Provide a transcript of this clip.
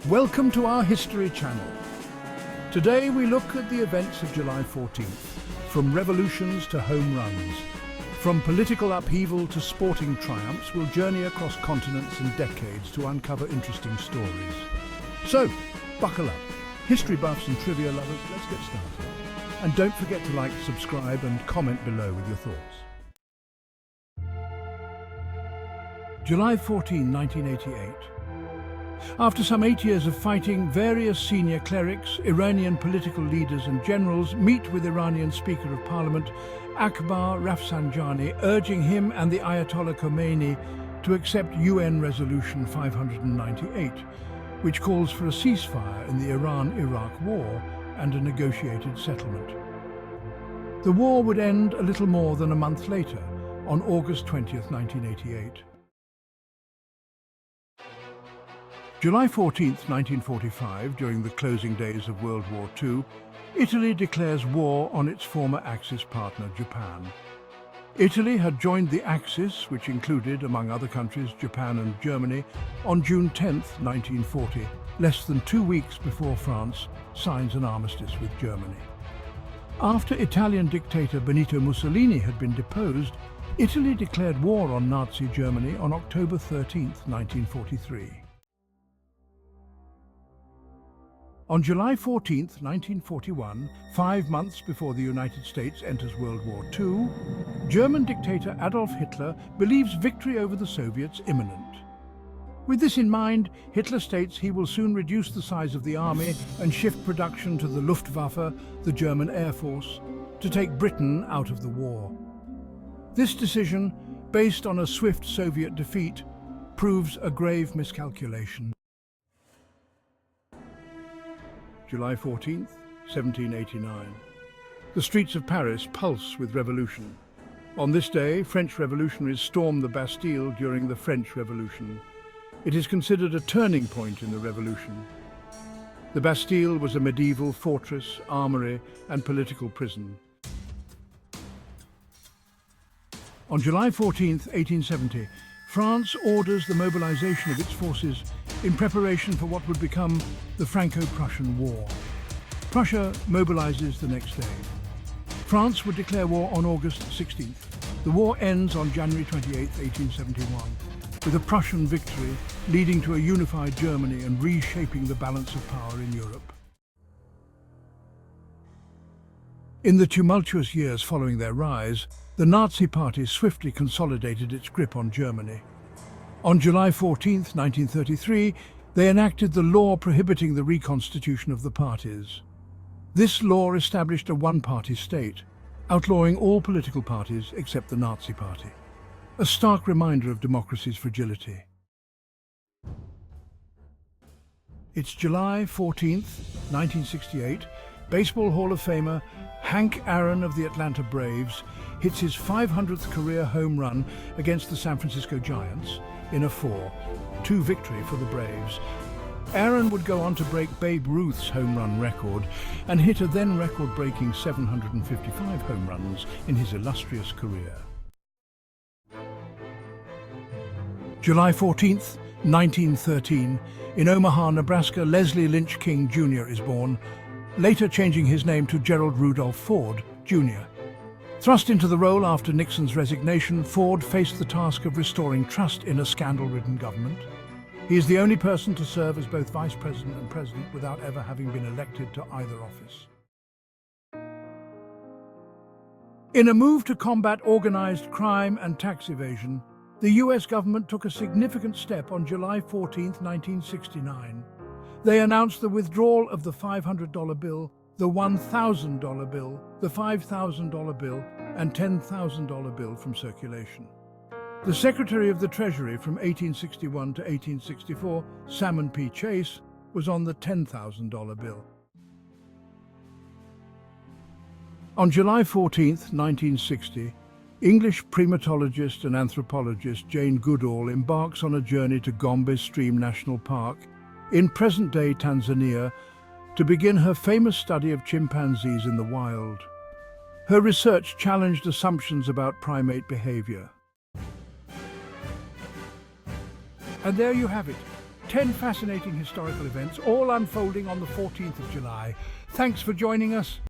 Welcome to our History Channel. Today we look at the events of July 14th, from revolutions to home runs. From political upheaval to sporting triumphs, we'll journey across continents and decades to uncover interesting stories. So, buckle up. History buffs and trivia lovers, let's get started. And don't forget to like, subscribe and comment below with your thoughts. July 14, 1988. After some 8 years of fighting, various senior clerics, Iranian political leaders and generals meet with Iranian Speaker of Parliament Akbar Rafsanjani, urging him and the Ayatollah Khomeini to accept UN Resolution 598, which calls for a ceasefire in the Iran-Iraq war and a negotiated settlement. The war would end a little more than a month later, on August 20th, 1988. July 14th, 1945, during the closing days of World War II, Italy declares war on its former Axis partner, Japan. Italy had joined the Axis, which included, among other countries, Japan and Germany, on June 10th, 1940, less than 2 weeks before France signs an armistice with Germany. After Italian dictator Benito Mussolini had been deposed, Italy declared war on Nazi Germany on October 13th, 1943. On July 14, 1941, 5 months before the United States enters World War II, German dictator Adolf Hitler believes victory over the Soviets imminent. With this in mind, Hitler states he will soon reduce the size of the army and shift production to the Luftwaffe, the German Air Force, to take Britain out of the war. This decision, based on a swift Soviet defeat, proves a grave miscalculation. July 14th, 1789. The streets of Paris pulse with revolution. On this day, French revolutionaries storm the Bastille during the French Revolution. It is considered a turning point in the revolution. The Bastille was a medieval fortress, armory, and political prison. On July 14th, 1870, France orders the mobilization of its forces in preparation for what would become the Franco-Prussian War. Prussia mobilizes the next day. France would declare war on August 16th. The war ends on January 28, 1871, with a Prussian victory leading to a unified Germany and reshaping the balance of power in Europe. In the tumultuous years following their rise, the Nazi Party swiftly consolidated its grip on Germany. On July 14, 1933, they enacted the law prohibiting the reconstitution of the parties. This law established a one-party state, outlawing all political parties except the Nazi Party. A stark reminder of democracy's fragility. It's July 14, 1968. Baseball Hall of Famer Hank Aaron of the Atlanta Braves hits his 500th career home run against the San Francisco Giants in a 4-2 victory for the Braves. Aaron would go on to break Babe Ruth's home run record and hit a then record-breaking 755 home runs in his illustrious career. July 14th, 1913, in Omaha, Nebraska, Leslie Lynch King Jr. is born, later changing his name to Gerald Rudolph Ford, Jr. Thrust into the role after Nixon's resignation, Ford faced the task of restoring trust in a scandal-ridden government. He is the only person to serve as both vice president and president without ever having been elected to either office. In a move to combat organized crime and tax evasion, the US government took a significant step on July 14, 1969. They announced the withdrawal of the $500 bill, the $1,000 bill, the $5,000 bill, and $10,000 bill from circulation. The Secretary of the Treasury from 1861 to 1864, Salmon P. Chase, was on the $10,000 bill. On July 14, 1960, English primatologist and anthropologist Jane Goodall embarks on a journey to Gombe Stream National Park in present-day Tanzania to begin her famous study of chimpanzees in the wild. Her research challenged assumptions about primate behavior. And there you have it, 10 fascinating historical events, all unfolding on the 14th of July. Thanks for joining us.